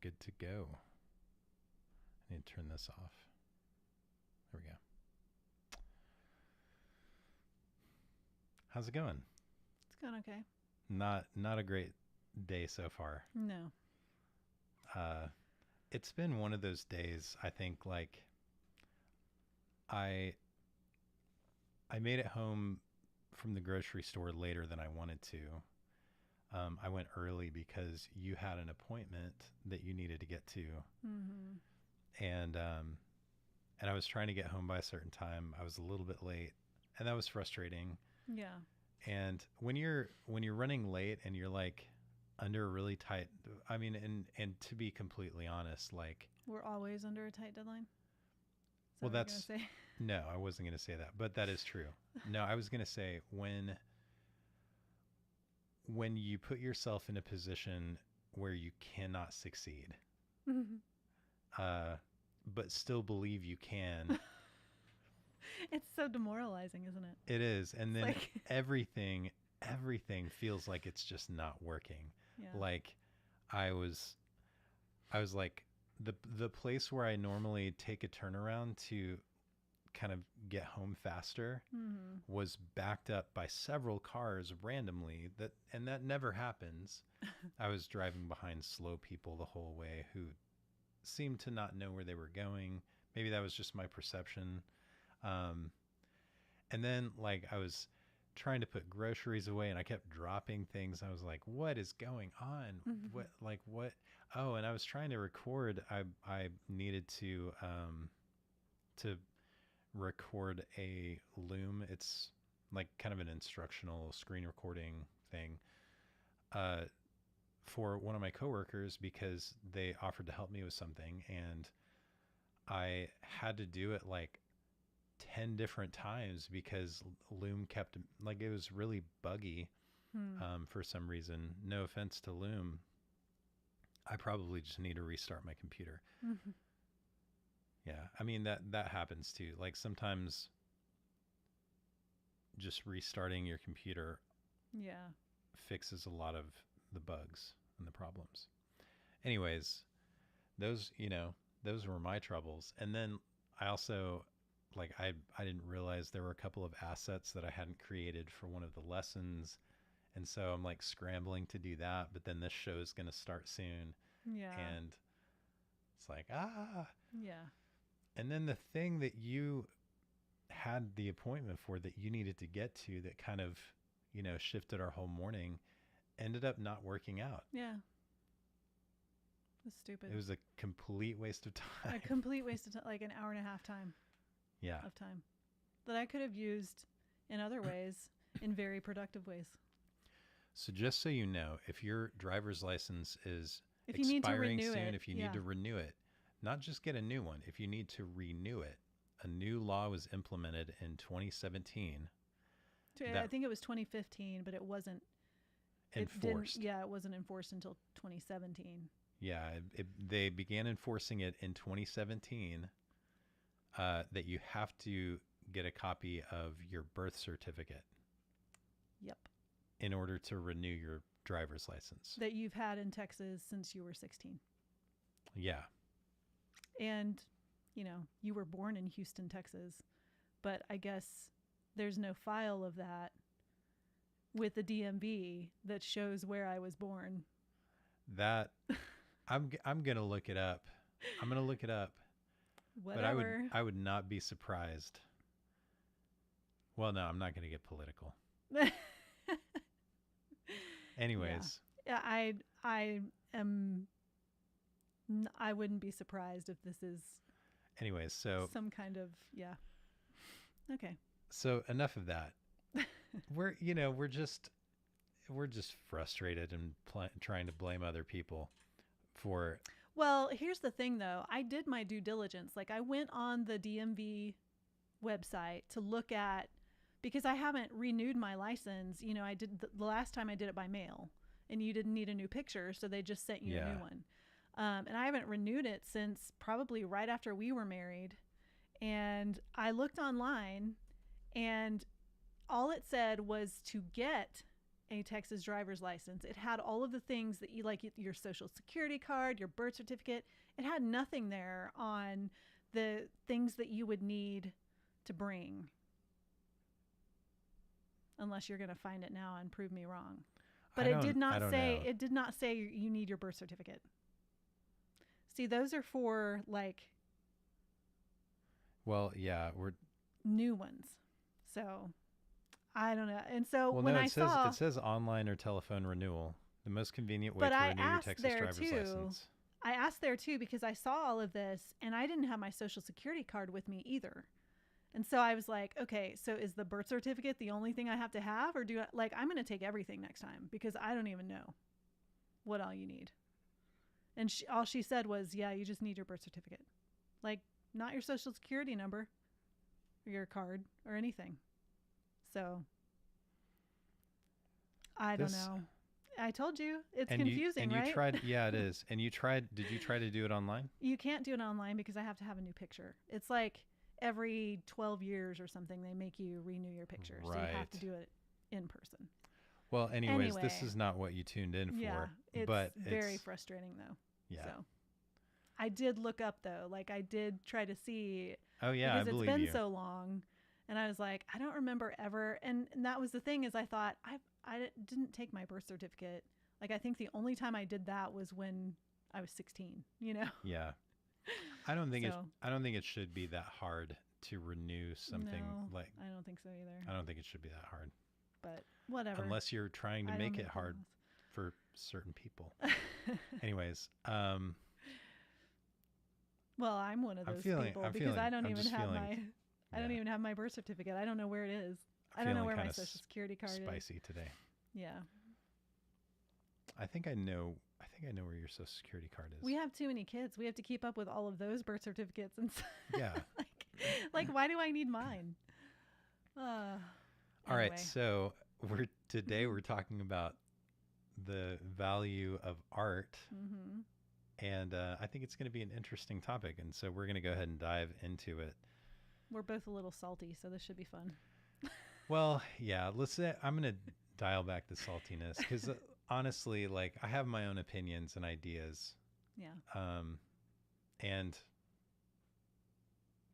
good to go. I need to turn this off. There we go. How's it going? It's going okay. Not a great day so far. No. It's been one of those days, I think, like I made it home from the grocery store later than I wanted to. I went early because you had an appointment that you needed to get to. Mm-hmm. And I was trying to get home by a certain time. I was a little bit late, and that was frustrating. Yeah. And when you're running late and you're like under a really tight, I mean, and to be completely honest, like we're always under a tight deadline. Well, that's that's what you're no, I wasn't going to say that, but that is true. No, I was going to say when you put yourself in a position where you cannot succeed, but still believe you can. It's so demoralizing, isn't it? It is, and then like everything feels like it's just not working. Yeah. Like I was like the place where I normally take a turnaround to kind of get home faster was backed up by several cars randomly, and that never happens. I was driving behind slow people the whole way who seemed to not know where they were going. Maybe that was just my perception. And then like I was trying to put groceries away and I kept dropping things. I was like, what is going on? What? Oh, and I was trying to record. I needed to record a Loom. It's like kind of an instructional screen recording thing for one of my coworkers because they offered to help me with something, and I had to do it like 10 different times because Loom kept, like, it was really buggy for some reason. No offense to Loom. I probably just need to restart my computer. Yeah, I mean that happens too. Like sometimes just restarting your computer fixes a lot of the bugs and the problems. Anyways, those were my troubles. And then I also like I didn't realize there were a couple of assets that I hadn't created for one of the lessons. And so I'm like scrambling to do that, but then this show is going to start soon. Yeah. And it's like, Yeah. And then the thing that you had the appointment for that you needed to get to that kind of, shifted our whole morning ended up not working out. Yeah. It was stupid. It was a complete waste of time. A complete waste of time, like an hour and a half time. Yeah. Of time that I could have used in other ways, in very productive ways. So just so you know, if your driver's license is if you expiring need to renew soon, it, if you need to renew it, not just get a new one, if you need to renew it, a new law was implemented in 2017. I think it was 2015, but it wasn't enforced. It wasn't enforced until 2017. Yeah, they began enforcing it in 2017, that you have to get a copy of your birth certificate. Yep. In order to renew your driver's license. That you've had in Texas since you were 16. Yeah. And, you were born in Houston, Texas, but I guess there's no file of that with the DMV that shows where I was born. That I'm going to look it up. I'm going to look it up. Whatever. But I would not be surprised. Well, no, I'm not going to get political. Anyways. Yeah, I wouldn't be surprised if this is. Anyways, so some kind of Okay. So enough of that. We're just frustrated and trying to blame other people for. Well, here's the thing though. I did my due diligence. Like I went on the DMV website to look at, because I haven't renewed my license. I did the last time I did it by mail, and you didn't need a new picture, so they just sent you a new one. And I haven't renewed it since probably right after we were married. And I looked online, and all it said was to get a Texas driver's license. It had all of the things that you like, your social security card, your birth certificate. It had nothing there on the things that you would need to bring, unless you're going to find it now and prove me wrong. But it did not say you need your birth certificate. See, those are for like, well, yeah, we're new ones. So I don't know. And so well, when no, I saw, it says online or telephone renewal, the most convenient way to renew your Texas driver's license. I asked there too, because I saw all of this and I didn't have my social security card with me either. And so I was like, okay, so is the birth certificate the only thing I have to have, or do I, like, I'm going to take everything next time because I don't even know what all you need. And all she said was, yeah, you just need your birth certificate. Like, not your social security number or your card or anything. So I don't know. I told you it's confusing, right? You tried, yeah, it is. And did you try to do it online? You can't do it online because I have to have a new picture. It's like every 12 years or something, they make you renew your picture. Right. So you have to do it in person. Well, anyways, this is not what you tuned in for. Yeah, but it's very frustrating though. Yeah. So I did look up though. Like I did try to see. Oh yeah, because it's been so long. And I was like, I don't remember ever. And that was the thing, is I thought I didn't take my birth certificate. Like, I think the only time I did that was when I was 16, you know? Yeah. I don't think it should be that hard to renew something. No, like, I don't think so either. I don't think it should be that hard. But whatever. Unless you're trying to make it hard for certain people. Anyways, well, I'm one of those people because I don't even have my birth certificate. I don't know where it is. I don't know where my social security card is. Spicy today. Yeah. I think I know where your social security card is. We have too many kids. We have to keep up with all of those birth certificates and yeah. like why do I need mine? All right, so today we're talking about the value of art. Mm-hmm. And I think it's going to be an interesting topic. And so we're going to go ahead and dive into it. We're both a little salty, so this should be fun. Well, yeah, I'm going to dial back the saltiness because honestly, like, I have my own opinions and ideas. Yeah. And,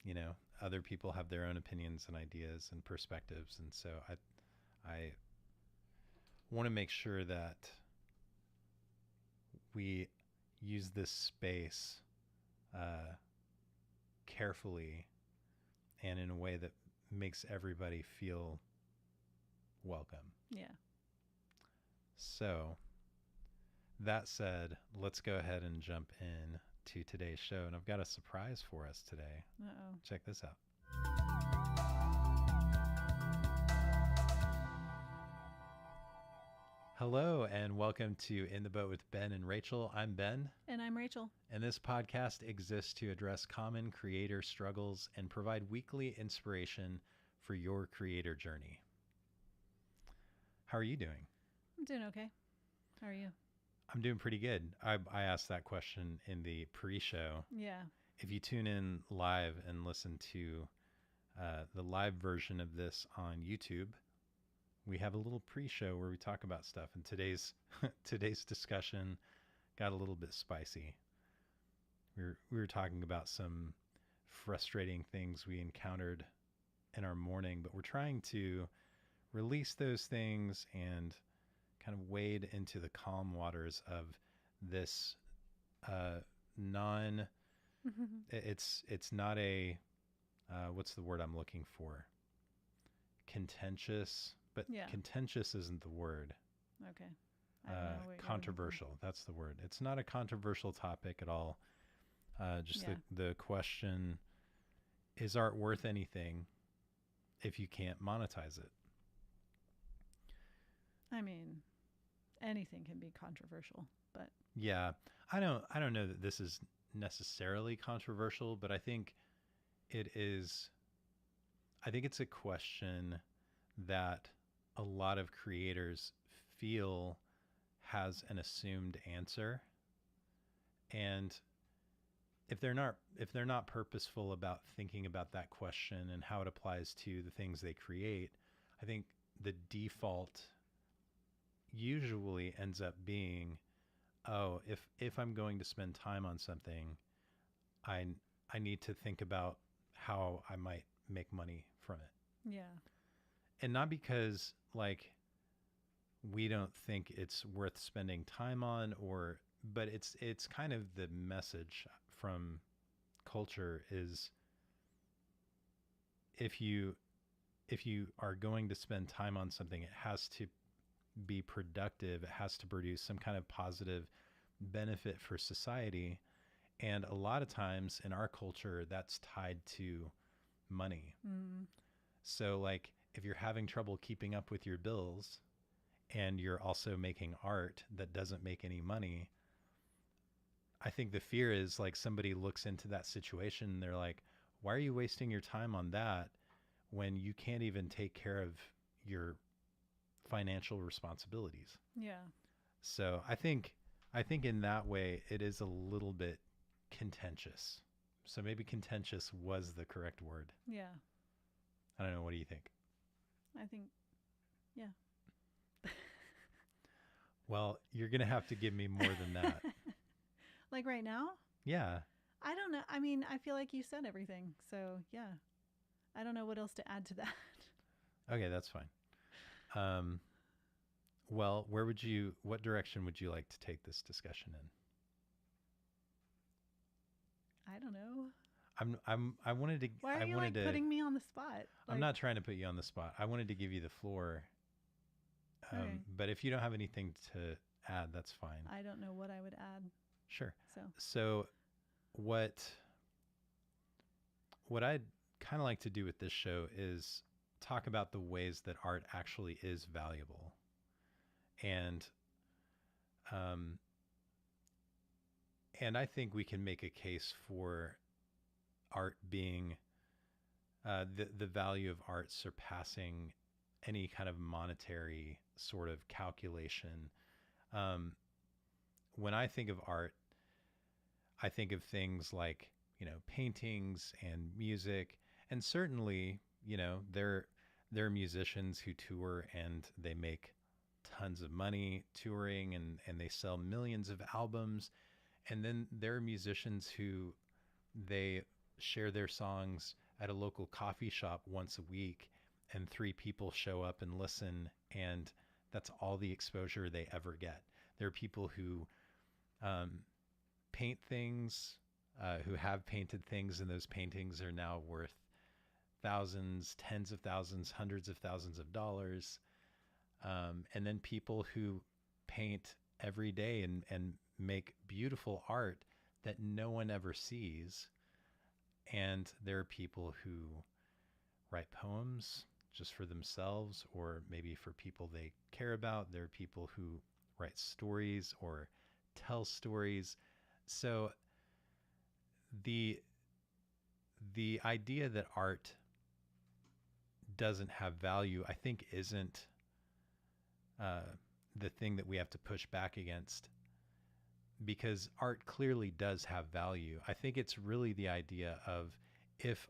you know, other people have their own opinions and ideas and perspectives. And so I want to make sure that we use this space carefully and in a way that makes everybody feel welcome. Yeah. So that said, let's go ahead and jump in to today's show. And I've got a surprise for us today. Uh-oh. Check this out. Hello and welcome to In the Boat with Ben and Rachel. I'm Ben. And I'm Rachel. And this podcast exists to address common creator struggles and provide weekly inspiration for your creator journey. How are you doing? I'm doing okay. How are you? I'm doing pretty good. I asked that question in the pre-show. Yeah. If you tune in live and listen to the live version of this on YouTube, we have a little pre-show where we talk about stuff. And today's discussion got a little bit spicy. We were talking about some frustrating things we encountered in our morning, but we're trying to release those things and kind of wade into the calm waters of this it's not a what's the word I'm looking for? Contentious, but contentious isn't the word. Okay. Controversial. That's the word. It's not a controversial topic at all. Just the question, is art worth anything if you can't monetize it? I mean, anything can be controversial, but yeah, I don't know that this is necessarily controversial, but I think it is. I think it's a question that a lot of creators feel has an assumed answer, and if they're not purposeful about thinking about that question and how it applies to the things they create, I think the default usually ends up being, oh, if I'm going to spend time on something, I I need to think about how I might make money from it. Yeah. And not because like we don't think it's worth spending time on, or but it's kind of the message from culture is, if you if you are going to spend time on something, it has to be productive, it has to produce some kind of positive benefit for society. And a lot of times in our culture, that's tied to money. Mm. So, like, if you're having trouble keeping up with your bills and you're also making art that doesn't make any money, I think the fear is like somebody looks into that situation and they're like, why are you wasting your time on that when you can't even take care of your financial responsibilities? Yeah. So I think in that way it is a little bit contentious. So maybe contentious was the correct word. Yeah. I don't know. What do you think? I think, yeah. Well, you're going to have to give me more than that. Like right now? Yeah. I don't know. I mean, I feel like you said everything. So, yeah. I don't know what else to add to that. Okay, that's fine. Well, what direction would you like to take this discussion in? I don't know. I wanted to, Why are I you wanted like to, putting me on the spot? I'm Like, not trying to put you on the spot. I wanted to give you the floor. okay. But if you don't have anything to add, that's fine. I don't know what I would add. Sure. So, So what I'd kind of like to do with this show is talk about the ways that art actually is valuable. And um, and I think we can make a case for art being the value of art surpassing any kind of monetary sort of calculation. Um, when I think of art, I think of things like, paintings and music, and certainly, there are musicians who tour and they make tons of money touring, and they sell millions of albums. And then there are musicians who they share their songs at a local coffee shop once a week, and three people show up and listen, and that's all the exposure they ever get. There are people who um, paint things, who have painted things, and those paintings are now worth thousands, tens of thousands, hundreds of thousands of dollars. And then people who paint every day and make beautiful art that no one ever sees. And there are people who write poems just for themselves or maybe for people they care about. There are people who write stories or tell stories. So the the idea that art doesn't have value, I think, isn't uh, the thing that we have to push back against, because art clearly does have value. I think it's really the idea of, if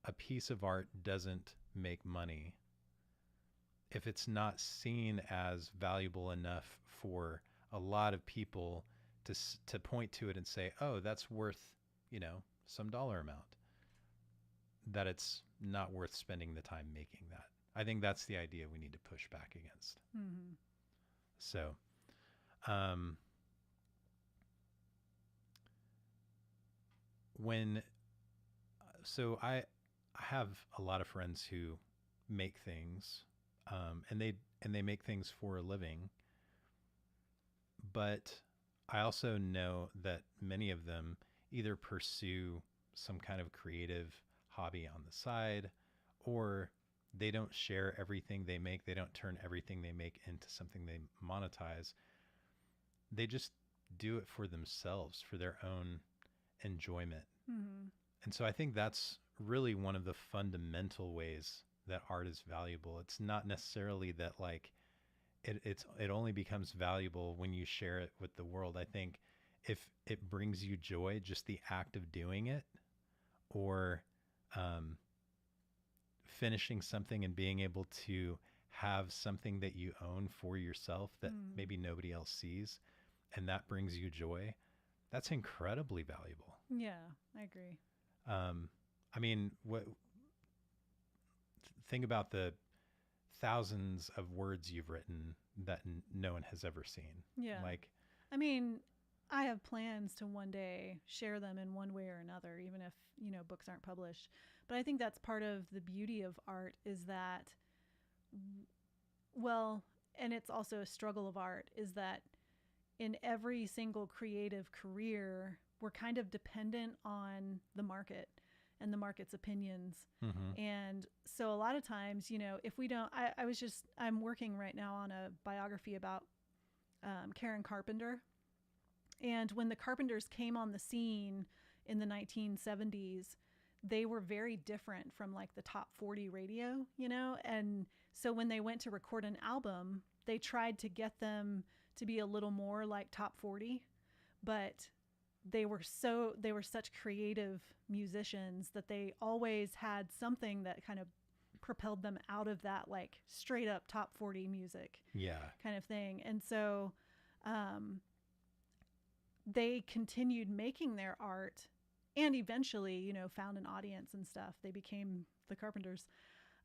a piece of art doesn't make money, if it's not seen as valuable enough for a lot of people to point to it and say, "Oh, that's worth, some dollar amount," that it's not worth spending the time making that. I think that's the idea we need to push back against. mm-hmm. So, um, when I have a lot of friends who make things, and they make things for a living, but I also know that many of them either pursue some kind of creative hobby on the side, or they don't share everything they make. They don't turn everything they make into something they monetize. They just do it for themselves, for their own enjoyment. Mm-hmm. And so I think that's really one of the fundamental ways that art is valuable. It's not necessarily that like it only becomes valuable when you share it with the world. I think if it brings you joy, just the act of doing it, or finishing something and being able to have something that you own for yourself that Mm. maybe nobody else sees, and that brings you joy, that's incredibly valuable. Yeah, I agree. Um, I mean, think about the thousands of words you've written that no one has ever seen. Yeah. Like, I mean, I have plans to one day share them in one way or another, even if, books aren't published. But I think that's part of the beauty of art is that, well, and it's also a struggle of art, is that in every single creative career, we're kind of dependent on the market and the market's opinions. mm-hmm, And so a lot of times, if we don't, I'm working right now on a biography about Karen Carpenter. And when the Carpenters came on the scene in the 1970s, they were very different from like the top 40 radio, And so when they went to record an album, they tried to get them to be a little more like top 40, but they were such creative musicians that they always had something that kind of propelled them out of that like straight up top 40 music yeah, kind of thing. And so they continued making their art and eventually, found an audience and stuff. They became the Carpenters.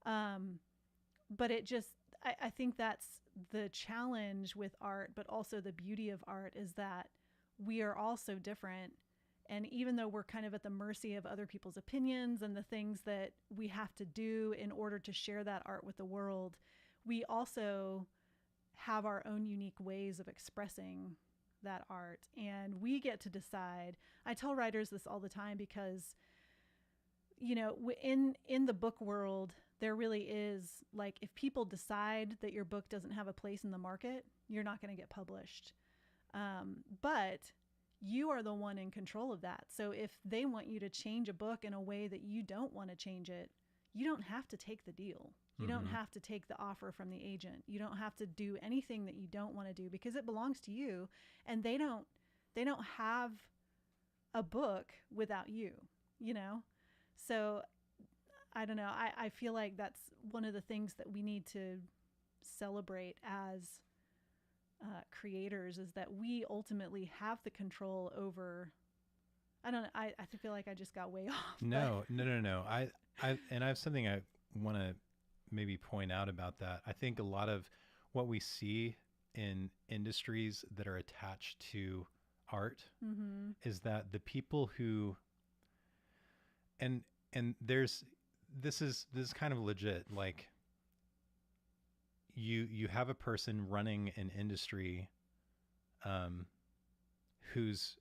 But it just, I think that's the challenge with art, but also the beauty of art is that we are all so different. And even though we're kind of at the mercy of other people's opinions and the things that we have to do in order to share that art with the world, we also have our own unique ways of expressing that art. And we get to decide. I tell writers this all the time because, in the book world, there really is like, if people decide that your book doesn't have a place in the market, you're not going to get published. But you are the one in control of that. So if they want you to change a book in a way that you don't want to change it, you don't have to take the deal. You don't have to take the offer from the agent. You don't have to do anything that you don't want to do because it belongs to you, and they don't have a book without you, So I don't know. I feel like that's one of the things that we need to celebrate as creators is that we ultimately have the control over. I don't know. I feel like I just got way off. no. I have something I want to maybe point out about that. I think a lot of what we see in industries that are attached to art Mm-hmm. is that the people who and this is kind of legit. Like, you have a person running an industry whose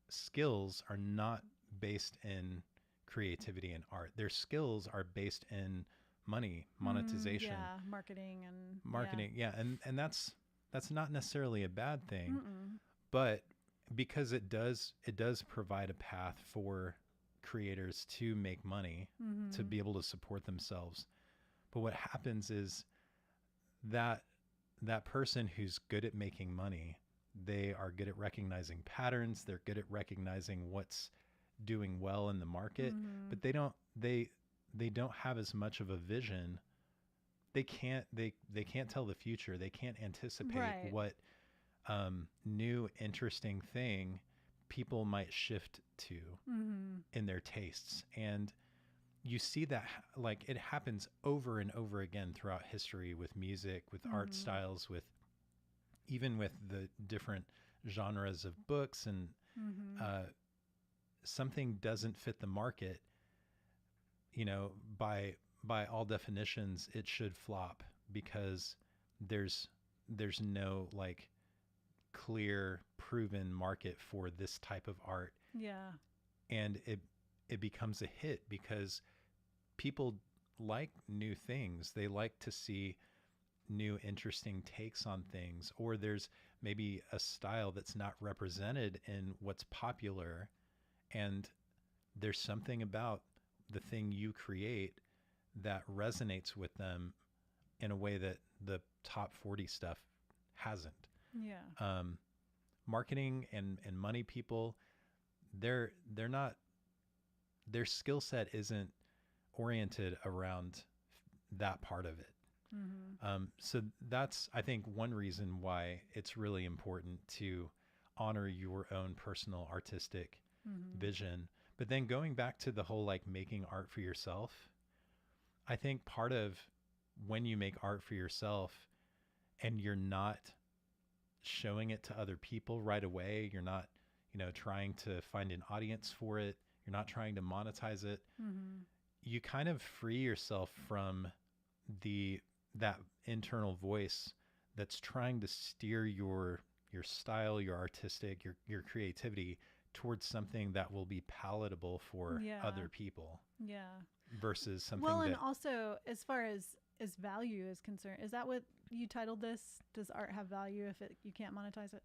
skills are not based in creativity and art. Their skills are based in money, monetization, marketing. Yeah. And that's not necessarily a bad thing, Mm-mm. but because it does provide a path for creators to make money, Mm-hmm. to be able to support themselves. But what happens is that person who's good at making money, they are good at recognizing patterns, they're good at recognizing what's doing well in the market, Mm-hmm. but they don't have as much of a vision. They can't tell the future. They can't anticipate Right. what new interesting thing people might shift to Mm-hmm. in their tastes. And you see that like it happens over and over again throughout history with music, with art Mm-hmm. styles, with even with the different genres of books. And Mm-hmm. something doesn't fit the market, by all definitions, it should flop because there's no like clear proven market for this type of art. Yeah. And it becomes a hit because people like new things. They like to see new interesting takes on things, or there's maybe a style that's not represented in what's popular, and there's something about the thing you create that resonates with them in a way that the top 40 stuff hasn't. Yeah. Marketing and money people, they're not, their skill set isn't oriented around that part of it. Mm-hmm. So that's, I think, one reason why it's really important to honor your own personal artistic Mm-hmm. vision. But then going back to the whole like making art for yourself, I think part of when you make art for yourself and you're not showing it to other people right away, you're not, trying to find an audience for it, you're not trying to monetize it, Mm-hmm. you kind of free yourself from the that internal voice that's trying to steer your style, your artistic, your creativity towards something that will be palatable for Yeah. other people Yeah. versus Well, something and that also as far as value is concerned, is that what you titled this? Does art have value if you can't monetize it?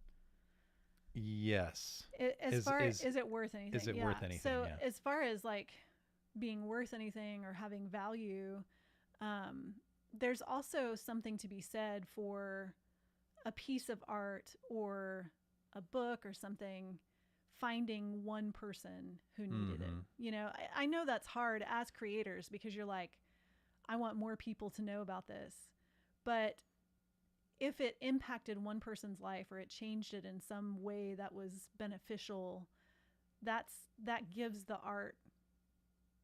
yes As is far is is it worth is anything? it Yeah. worth anything? So Yeah. as far as like being worth anything or having value, um, there's also something to be said for a piece of art or a book or something finding one person who needed it. Mm-hmm. I know that's hard as creators because you're like, I want more people to know about this. But if it impacted one person's life or it changed it in some way that was beneficial, that gives the art,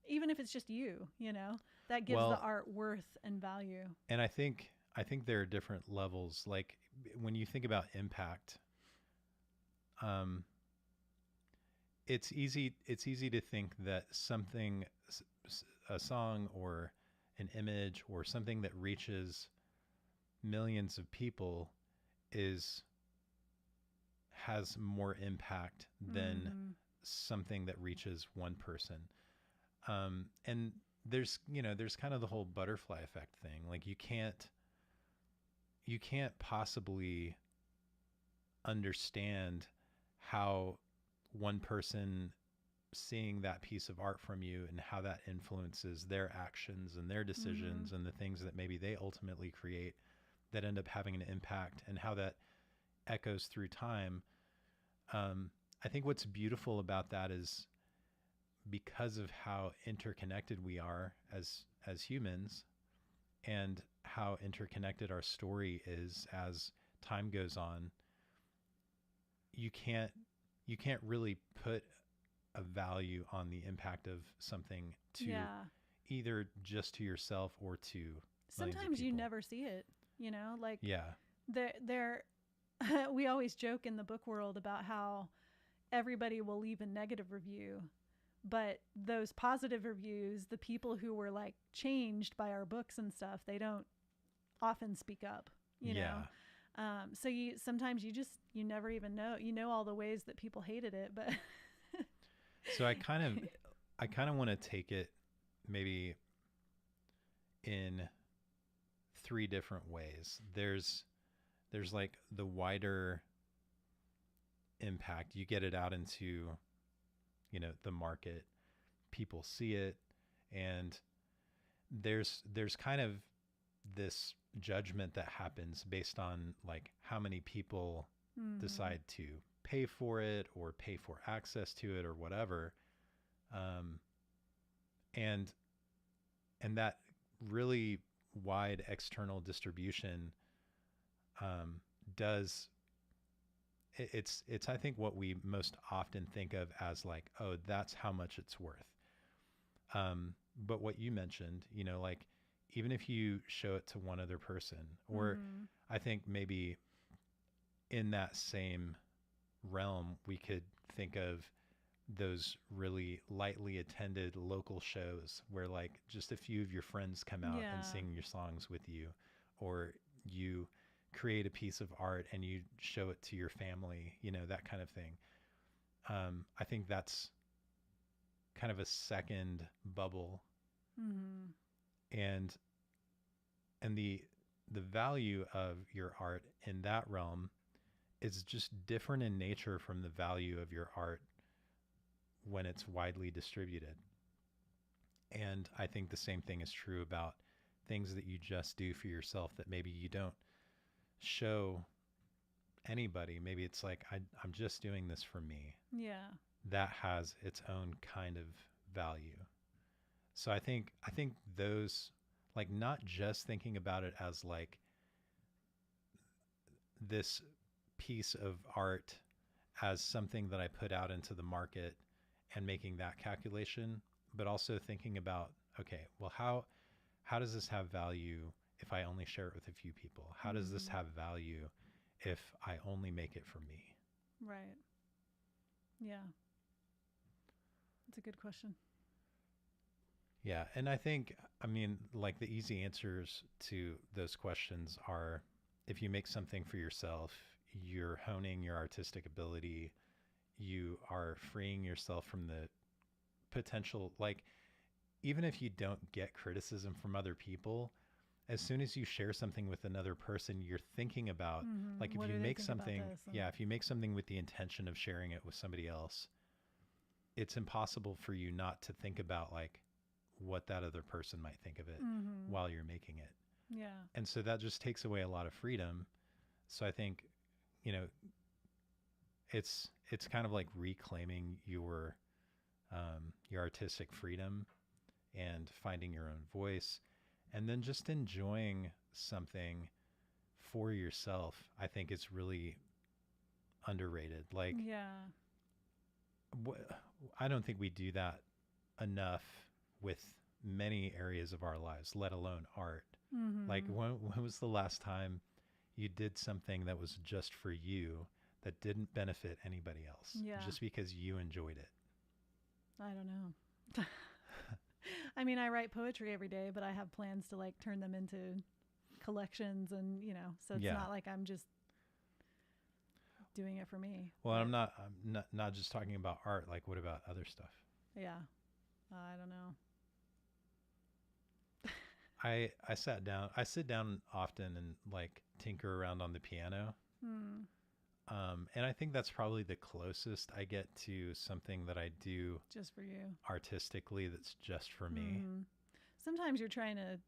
even if it's just that gives the Well, art worth and value. and I think there are different levels. Like when you think about impact, um, it's easy to think that something, a song or an image or something that reaches millions of people is has more impact than Mm-hmm. something that reaches one person. And there's kind of the whole butterfly effect thing. Like you can't possibly understand how one person seeing that piece of art from you and how that influences their actions and their Mm-hmm. decisions and the things that maybe they ultimately create that end up having an impact and how that echoes through time. I think what's beautiful about that is because of how interconnected we are as humans and how interconnected our story is as time goes on, you can't you can't really put a value on the impact of something to Yeah. either just to yourself or to millions of Sometimes you people. never see it, like Yeah. there we always joke in the book world about how everybody will leave a negative review, but those positive reviews, the people who were like changed by our books and stuff, they don't often speak up, you know. Yeah. So you sometimes you never even know, all the ways that people hated it, but So I kind of want to take it maybe in three different ways. There's like the wider impact. You get it out into, the market. People see it, and there's kind of this judgment that happens based on like how many people mm-hmm. decide to pay for it or pay for access to it or whatever. um, and that really wide external distribution um, does it's I think what we most often think of as like, oh, that's how much it's worth. But what you mentioned, like even if you show it to one other person, or Mm-hmm. I think maybe in that same realm, we could think of those really lightly attended local shows where like just a few of your friends come out and Yeah. sing your songs with you, or you create a piece of art and you show it to your family, that kind of thing. I think that's kind of a second bubble. Mm-hmm. and and the value of your art in that realm is just different in nature from the value of your art when it's widely distributed. And I think the same thing is true about things that you just do for yourself that maybe you don't show anybody. Maybe it's like, I'm just doing this for me. Yeah. That has its own kind of value. So I think those like not just thinking about it as like this piece of art as something that I put out into the market and making that calculation, but also thinking about, okay, well, how does this have value if I only share it with a few people? How does this Mm-hmm. have value if I only make it for me? Right. Yeah. That's a good question. Yeah, and I think, I mean, like the easy answers to those questions are if you make something for yourself, you're honing your artistic ability, you are freeing yourself from the potential, like, even if you don't get criticism from other people, as soon as you share something with another person, you're thinking about, like, Mm-hmm. if What you do they make think about something, this? And yeah, if you make something with the intention of sharing it with somebody else, it's impossible for you not to think about, like, what that other person might think of it mm-hmm. while you're making it. Yeah. And so that just takes away a lot of freedom. So I think, you know, it's kind of like reclaiming your artistic freedom and finding your own voice, and then just enjoying something for yourself. I think it's really underrated. Like, Yeah. wh- I don't think we do that enough with many areas of our lives, let alone art. Like, Mm-hmm. when was the last time you did something that was just for you that didn't benefit anybody else Yeah. just because you enjoyed it? I don't know. I mean, I write poetry every day, but I have plans to like turn them into collections and, so it's Yeah. not like I'm just doing it for me. Well, But I'm not just talking about art. Like, what about other stuff? yeah, I don't know. I sit down often and like tinker around on the piano. Hmm. And I think that's probably the closest I get to something that I do Just for you. artistically that's just for me. Hmm. Sometimes you're trying to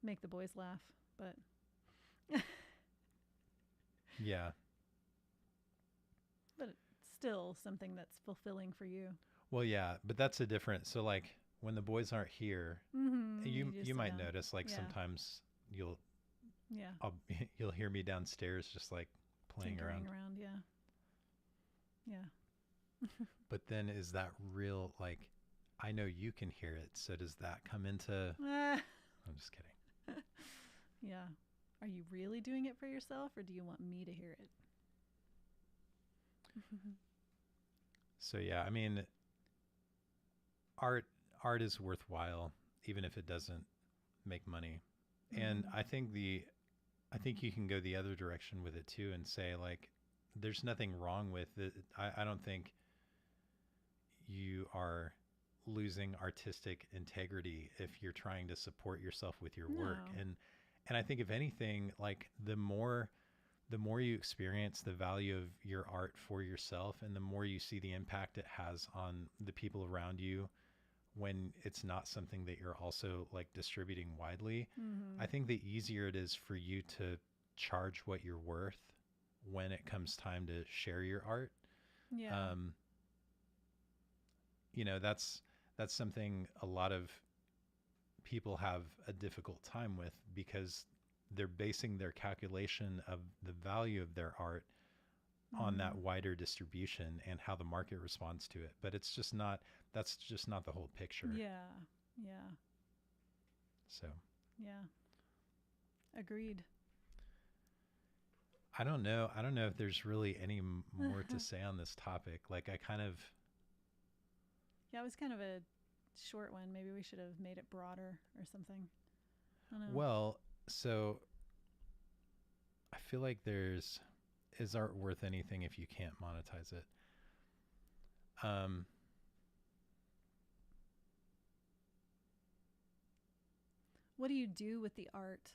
make the boys laugh, but Yeah. but it's still something that's fulfilling for you. Well, yeah, but that's a different. So like when the boys aren't here, Mm-hmm. You just you sit might down. notice like Yeah. sometimes you'll Yeah. I'll, you'll hear me downstairs just like playing Tinkering around. around. Yeah. Yeah. But then is that real? Like, I know you can hear it. So does that come into? I'm just kidding. Yeah. Are you really doing it for yourself or do you want me to hear it? So yeah, I mean, art art is worthwhile even if it doesn't make money. And Mm-hmm. I think you can go the other direction with it too and say like there's nothing wrong with it. I don't think you are losing artistic integrity if you're trying to support yourself with your work. No. And I think if anything, like the more you experience the value of your art for yourself and the more you see the impact it has on the people around you when it's not something that you're also like distributing widely, Mm-hmm. I think the easier it is for you to charge what you're worth when it comes time to share your art. Yeah. Um, that's something a lot of people have a difficult time with because they're basing their calculation of the value of their art on Mm-hmm. that wider distribution and how the market responds to it. But it's just not, that's just not the whole picture. Yeah. Yeah. So Yeah. Agreed. I don't know. I don't know if there's really any more to say on this topic. Like I kind of, Yeah, it was kind of a short one. Maybe we should have made it broader or something. I don't know. well, so I feel like there's, is art worth anything if you can't monetize it? Um, What do you do with the art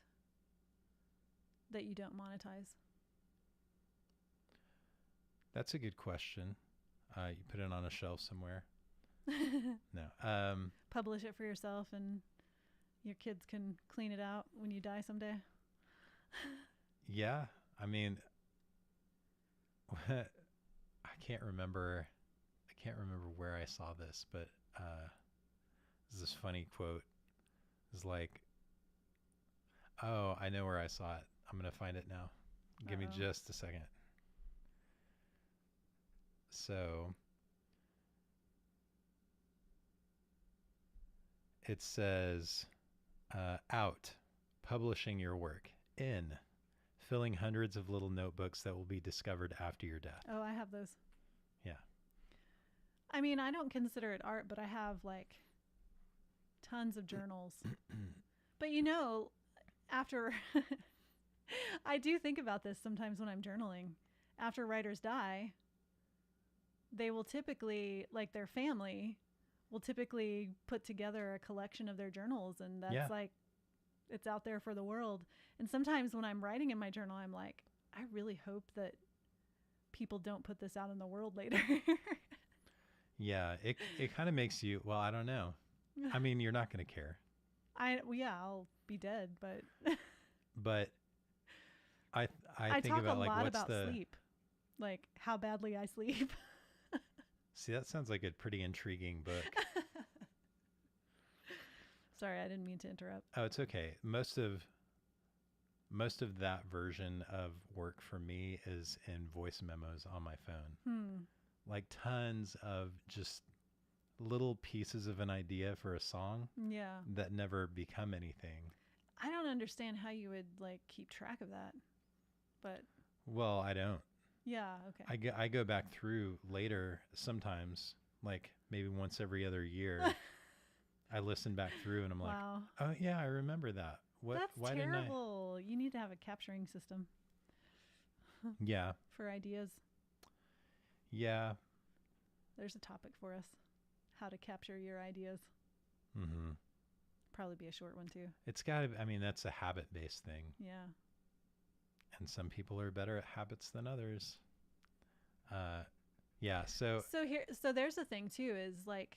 that you don't monetize? that's a good question. You put it on a shelf somewhere. No. Publish it for yourself and your kids can clean it out when you die someday. Yeah. I mean, I can't remember. I can't remember where I saw this, but there's this funny quote. It's like Oh, I know where I saw it. I'm going to find it now. Give me Uh-oh. just a second. So it says out, publishing your work. In, filling hundreds of little notebooks that will be discovered after your death. Oh, I have those. Yeah. I mean, I don't consider it art, but I have like tons of journals. But you know, after I do think about this sometimes when I'm journaling. After writers die, they will typically, like their family, will typically put together a collection of their journals, and that's Yeah. like it's out there for the world. And sometimes when I'm writing in my journal, I'm like, I really hope that people don't put this out in the world later. Yeah, it kind of makes you, well, I don't know. I mean, you're not going to care. Yeah, I'll be dead, but But I I think talk a about like lot what's about the sleep, like how badly I sleep. See, that sounds like a pretty intriguing book. Sorry, I didn't mean to interrupt. Oh, it's okay. Most of that version of work for me is in voice memos on my phone. Like tons of just little pieces of an idea for a song Yeah. that never become anything. I don't understand how you would like keep track of that. But Well, I don't. yeah, okay. I go back through later sometimes, like maybe once every other year. I listen back through and I'm like, Wow. oh yeah, I remember that. What? That's Why didn't I? terrible. You need to have a capturing system Yeah, for ideas. yeah. There's a topic for us. How to capture your ideas. Mm-hmm. Probably be a short one too. It's got to. I mean, that's a habit-based thing, Yeah. and some people are better at habits than others. Yeah. So So there's the thing too is like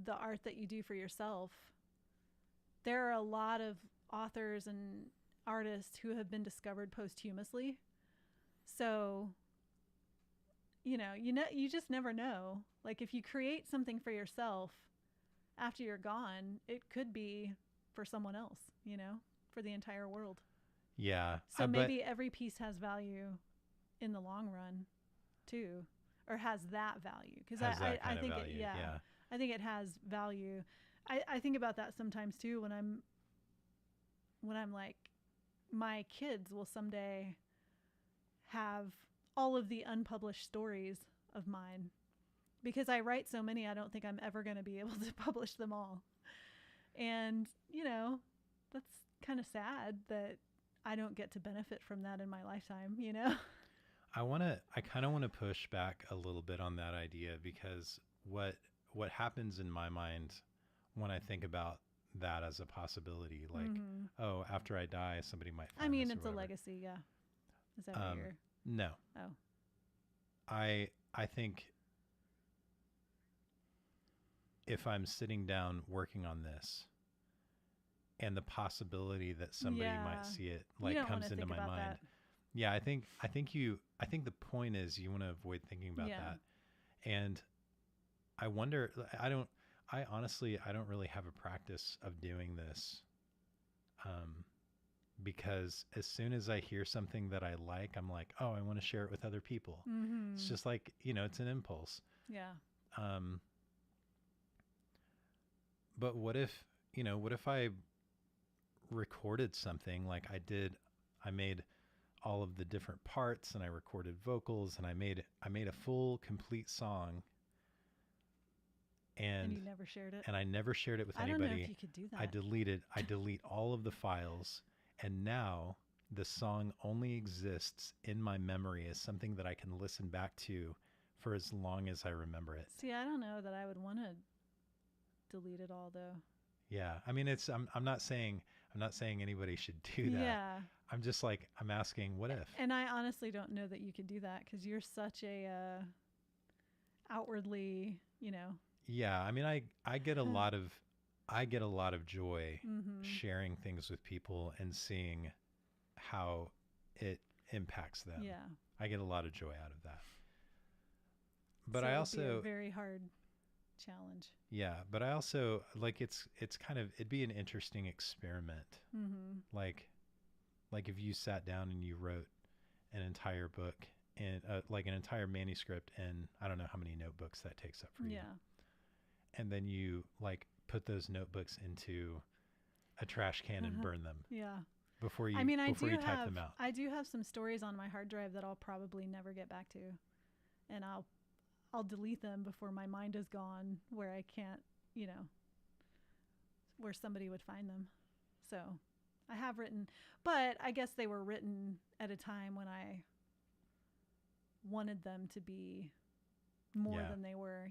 the art that you do for yourself. There are a lot of authors and artists who have been discovered posthumously. So you just never know. Like if you create something for yourself after you're gone, it could be for someone else, for the entire world. yeah. So But maybe every piece has value in the long run too, or has that value. Because has that I kind of think value? Yeah. I think it has value. I think about that sometimes too when I'm like, my kids will someday have all of the unpublished stories of mine, because I write so many. I don't think I'm ever going to be able to publish them all. And that's kind of sad that I don't get to benefit from that in my lifetime. I kind of want to push back a little bit on that idea, because what happens in my mind when I think about that as a possibility, like, oh, after I die, somebody might find I mean, this or it's a whatever. legacy. Yeah. Is that what you're? No. Oh. I think if I'm sitting down working on this and the possibility that somebody might see it You don't comes wanna into think my about mind. that. Yeah, I think the point is you want to avoid thinking about Yeah. that. And I wonder, I honestly, I don't really have a practice of doing this. Because as soon as I hear something that I like, I'm like, oh, I want to share it with other people. It's just like, it's an impulse. Yeah. But what if I recorded something like I made all of the different parts and I recorded vocals and I made a full complete song, And you never shared it. and I never shared it with I anybody. don't know if you could do that. I delete all of the files, and now the song only exists in my memory as something that I can listen back to for as long as I remember it. See, I don't know that I would want to delete it all though. Yeah. I mean, I'm not saying anybody should do that. Yeah. I'm just like, I'm asking, what if? And I honestly don't know that you could do that because you're such a outwardly, Yeah. I mean, I get a lot of joy sharing things with people and seeing how it impacts them. Yeah. I get a lot of joy out of that. But so I it would also be a very hard challenge. Yeah, but I also like it's kind of, it'd be an interesting experiment. Like like if you sat down and you wrote an entire book and like an entire manuscript, and I don't know how many notebooks that takes up for you. Yeah. And then you like put those notebooks into a trash can and burn them Yeah. before you I mean, before you type them out. I do have some stories on my hard drive that I'll probably never get back to, and I'll delete them before my mind is gone, where I can't, where somebody would find them. So I have written, but I guess they were written at a time when I wanted them to be more Yeah. than they were,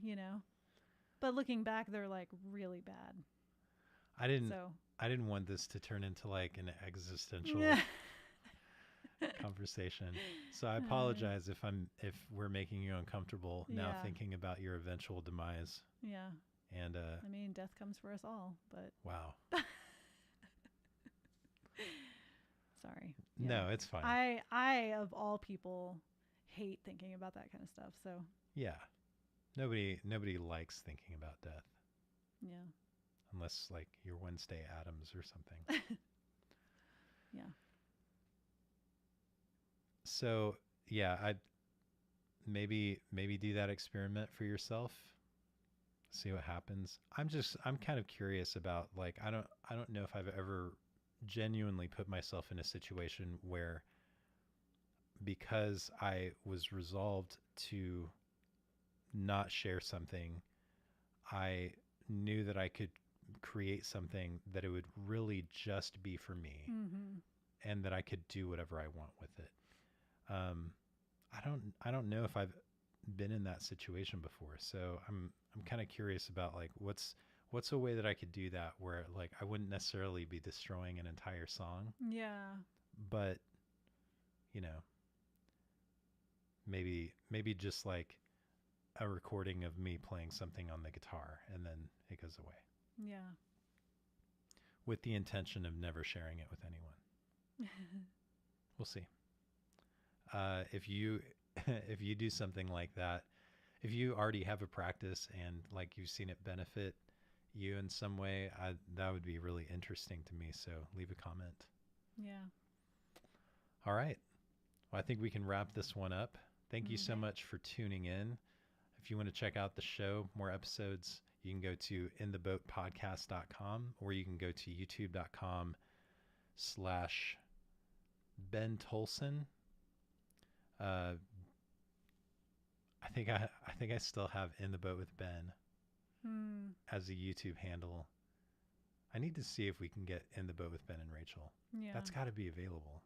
But looking back, they're like really bad. I didn't So I didn't want this to turn into like an existential yeah. conversation. So I apologize if we're making you uncomfortable now Yeah. thinking about your eventual demise. Yeah. And I mean, death comes for us all, but wow. sorry. No, it's fine. I of all people hate thinking about that kind of stuff. So Yeah. Nobody likes thinking about death yeah. unless like you're Wednesday Addams or something. Yeah. So, yeah, I maybe do that experiment for yourself. See what happens. I'm kind of curious about like I don't know if I've ever genuinely put myself in a situation where, because I was resolved to not share something, I knew that I could create something that it would really just be for me, Mm-hmm. and that I could do whatever I want with it. I don't know if I've been in that situation before, so I'm kind of curious about like what's a way that I could do that where like I wouldn't necessarily be destroying an entire song, Yeah. but you know, maybe just like a recording of me playing something on the guitar and then it goes away Yeah. with the intention of never sharing it with anyone. We'll see. If you if you do something like that, if you already have a practice and like you've seen it benefit you in some way, that would be really interesting to me. So leave a comment. Yeah. All right. Well, I think we can wrap this one up. Thank you so Okay. much for tuning in. If you want to check out the show, more episodes, you can go to intheboatpodcast.com, or you can go to youtube.com/Ben Tolson. I think I still have In the Boat with Ben as a YouTube handle. I need to see if we can get In the Boat with Ben and Rachel. Yeah. That's got to be available.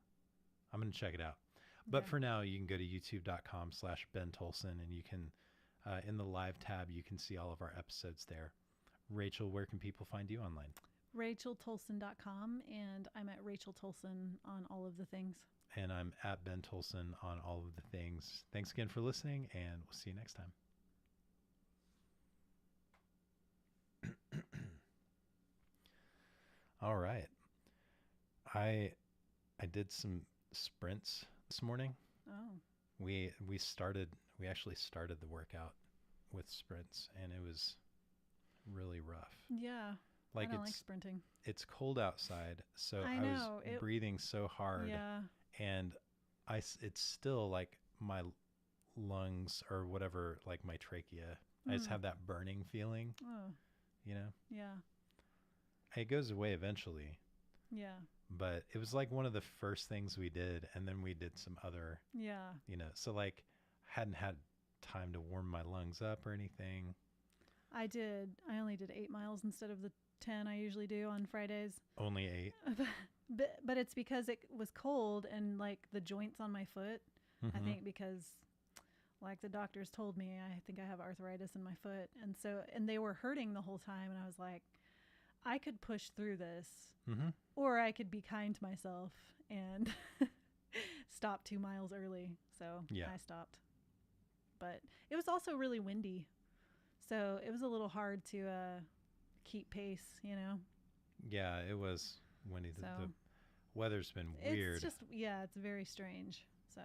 I'm going to check it out. But for now, you can go to youtube.com/Ben Tolson, and you can, in the live tab, you can see all of our episodes there. Rachel, where can people find you online? RachelTolson.com, and I'm at Rachel Tolson on all of the things. And I'm at Ben Tolson on all of the things. Thanks again for listening, and we'll see you next time. All right. I did some sprints this morning. Oh. We actually started the workout with sprints, and it was really rough. Yeah. Like I don't like sprinting. It's cold outside, so I I was know. breathing so hard. Yeah. And it's still like my lungs or whatever, like my trachea. I just have that burning feeling, Oh. you know? Yeah. It goes away eventually, Yeah. but it was like one of the first things we did. And then we did some other, Yeah. so like hadn't had time to warm my lungs up or anything. I only did 8 miles instead of the 10 I usually do on Fridays. Only 8. But it's because it was cold and like the joints on my foot. I think because like the doctors told me, I think I have arthritis in my foot. And they were hurting the whole time. And I was like, I could push through this, or I could be kind to myself and stop 2 miles early. So I stopped. But it was also really windy. So it was a little hard to keep pace, Yeah, it was windy. So the weather's been weird. It's just, it's very strange. So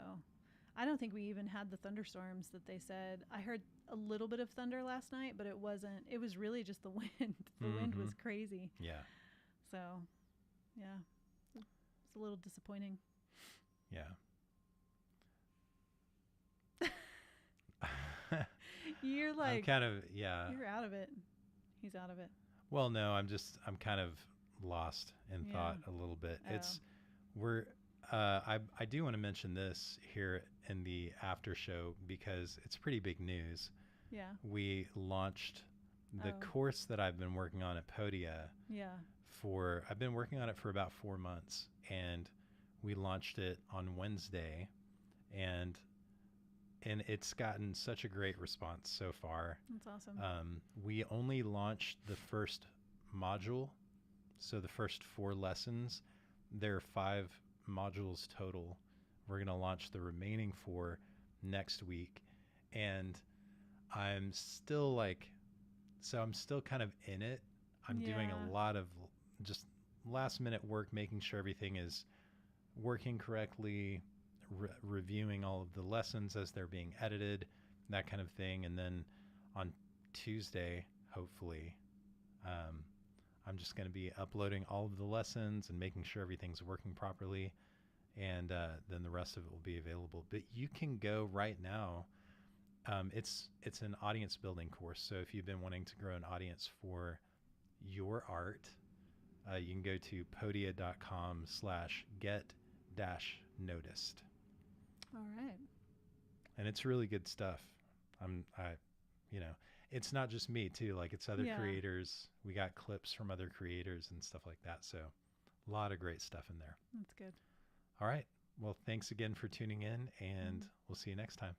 I don't think we even had the thunderstorms that they said. I heard a little bit of thunder last night, but it was really just the wind. The wind was crazy. Yeah. So, yeah, it's a little disappointing. Yeah. You're I'm like, kind of, yeah. you're out of it. He's out of it. Well, no, I'm kind of lost in Yeah. thought a little bit. Oh, We're, I do want to mention this here in the after show because it's pretty big news. yeah. We launched the Oh, course that I've been working on at Podia yeah. I've been working on it for about 4 months, and we launched it on Wednesday, and it's gotten such a great response so far. That's awesome. We only launched the first module, so the first 4 lessons. There are 5 modules total. We're going to launch the remaining 4 next week, and I'm still like, so I'm still kind of in it. I'm doing Yeah. a lot of just last minute work, making sure everything is working correctly, reviewing all of the lessons as they're being edited, that kind of thing. And then on Tuesday, hopefully, um, I'm just going to be uploading all of the lessons and making sure everything's working properly. And then the rest of it will be available. But you can go right now. It's an audience building course. So if you've been wanting to grow an audience for your art, you can go to podia.com/get-noticed. All right. And it's really good stuff. I, you know, it's not just me too. Like it's other Yeah. creators. We got clips from other creators and stuff like that. So a lot of great stuff in there. That's good. All right. Well, thanks again for tuning in, and Mhm. we'll see you next time.